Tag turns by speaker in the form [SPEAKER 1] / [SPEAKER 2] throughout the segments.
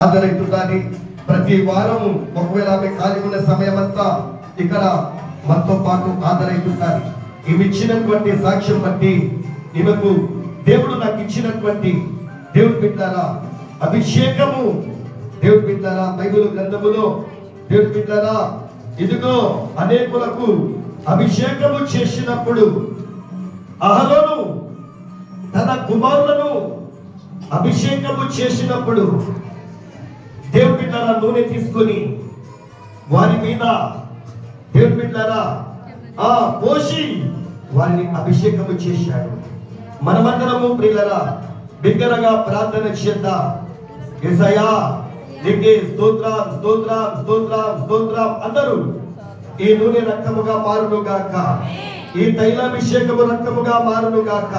[SPEAKER 1] ఆదరైతుందని ప్రతి వారము ఒకవేళ ఆమె ఖాళీ ఉన్న సమయమంతా ఇక్కడ మనతో పాటు ఆదరైతుంటారు. ఈమె ఇచ్చినటువంటి సాక్ష్యం బట్టి ఈమెకు దేవుడు నాకు ఇచ్చినటువంటి దేవుడి బిడ్డలారా అభిషేకము, దేవుడి బిడ్డలారా బైబిల్ గ్రంథములో దేవుడి బిడ్డలారా ఇదిగో అనేకులకు అభిషేకము చేసినప్పుడు అహరోను తన కుమారులను అభిషేకము చేసినప్పుడు దేవుడి బిడ్డలారా నూనె తీసుకొని వారి మీద దేవుడి బిడ్డలారా పోసి వారిని అభిషేకము చేశాడు. మనమందరము ప్రియులారా బిగ్గరగా ప్రార్థన చేద్దాం. యేసయ్యా నీకే స్తోత్రం స్తోత్రం స్తోత్రం స్తోత్రం. అందరూ ఈ నూనె రక్తముగా మారును గాక, ఈ తైలాభిషేకము రక్తముగా మారును గాక,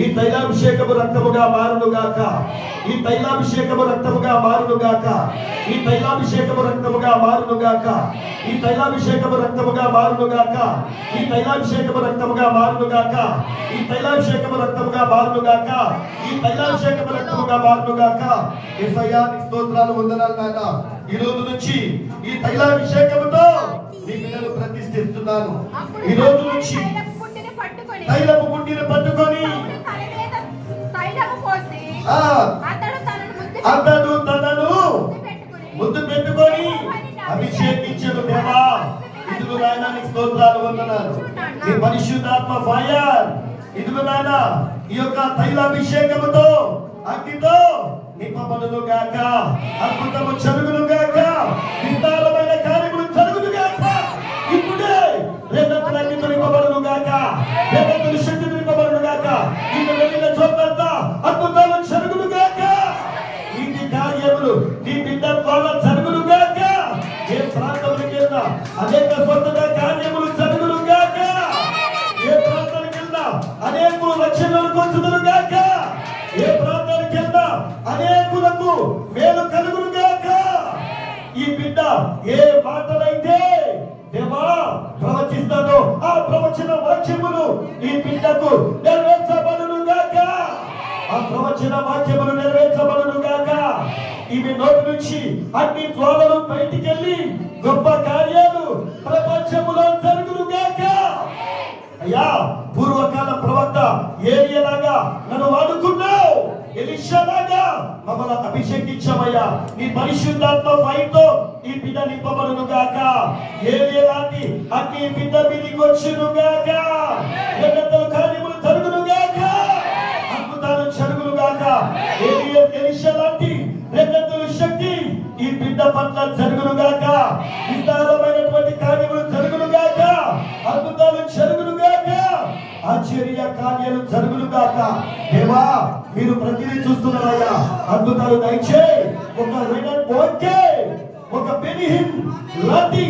[SPEAKER 1] ఈ తైలాభిషేకము రక్తముగా మారును గాక, ఈ తైలాభిషేకము రక్తముగా మారును గాక, ఈ తైలాభిషేకము రక్తముగా మారును గాక, ఈ తైలాభిషేకము రక్తముగా మారును గాక, ఈ తైలాభిషేకము రక్తముగా మారును గాక, ఈ తైలాభిషేకము రక్తముగా మారును గాక, ఈ తైలాభిషేకము రక్తముగా మారును గాక. యేసయ్యా నీ స్తోత్రాలు వందనాలు నాయన. ఈ రోజు నుంచి ఈ తైలాభిషేకముతో నీ బిడ్డను ప్రతిష్ఠిస్తున్నాను. ఈ రోజు నుంచి తైలపు పుట్టిన పట్టుకొని అతడు తనను ముద్దు పెట్టుకొని అభిషేకించను. దేవా ఇదిగో నాయన నీకు స్తోత్రాలు వందనాలు. నీ పరిశుద్ధాత్మ ఫైర్ ఇదిగో నాయన ఈ యొక్క తైలాభిషేకముతో అగ్నితో నింపబడును గాక, అద్భుతము జరుగును గాక, విస్తారమైన కార్యములు జరుగును గాక. ఇప్పుడే రేపటి అగ్నితో నింపబడును గాక, రేపటి శక్తి నింపబడును గాక, ఇది వెళ్ళిన చోట్లంతా అద్భుతాలు జరుగును గాక. ఇది కార్యములు నీ బిడ్డ ద్వారా జరుగును గాక. ఏ ప్రాంతానికి వెళ్ళినా అనేక స్వతంత్ర కార్యములు జరుగును గాక. ఏ ప్రాంతానికి వెళ్ళినా అనేకులు రక్షణలు పొందుదురు గాక. ఏ ప్రాంతానికి వెళ్ళినా అనేకులకు మేలు కలుగును గాక. ఈ బిడ్డ ఏ మాటలైతే దేవా ప్రవచిస్తాడో ఆ ప్రవచన వాక్యములు ఈ బిడ్డకు నెరవేర్చబడును గాక. ఆ ప్రవచన వాక్యములు నెరవేర్చబడును గాక. ఇవి నోటి నుంచి అన్ని త్వరలు బయటికెళ్ళి గొప్ప కార్యాలు ప్రపంచములో జరుగును గాక. అయ్యా పూర్వకాల ప్రవక్త ఏలియాలాగా నన్ను వాడుకున్నావు, ఎలీషాలాగా మమ్మల్ని అభిషేకించమయ్యా. నీ పరిశుద్ధాత్మ ఫైర్తో ఈ బిడ్డ నింపబడును గాక. ఏలియాలాంటి అగ్ని బిడ్డ మీదికి వచ్చును గాక. ఎన్నెంతలు కార్యములు జరుగును గాక, అద్భుతాలు జరుగును గాక. ఎలీషాలాంటి ఎన్నెంతలు శక్తి ఈ బిడ్డ పట్ల జరుగును గాక. విస్తారమైనటువంటి కార్యములు జరుగును గాక, అద్భుతాలు జరుగును గాక, ఆశ్చర్య కార్యాలు జరుగును గాక. దేవా మీరు ప్రతిదీ చూస్తున్నారయ్యా, అద్భుతాలు దయచేయి. ఒక బెనిహిన్ లాంటి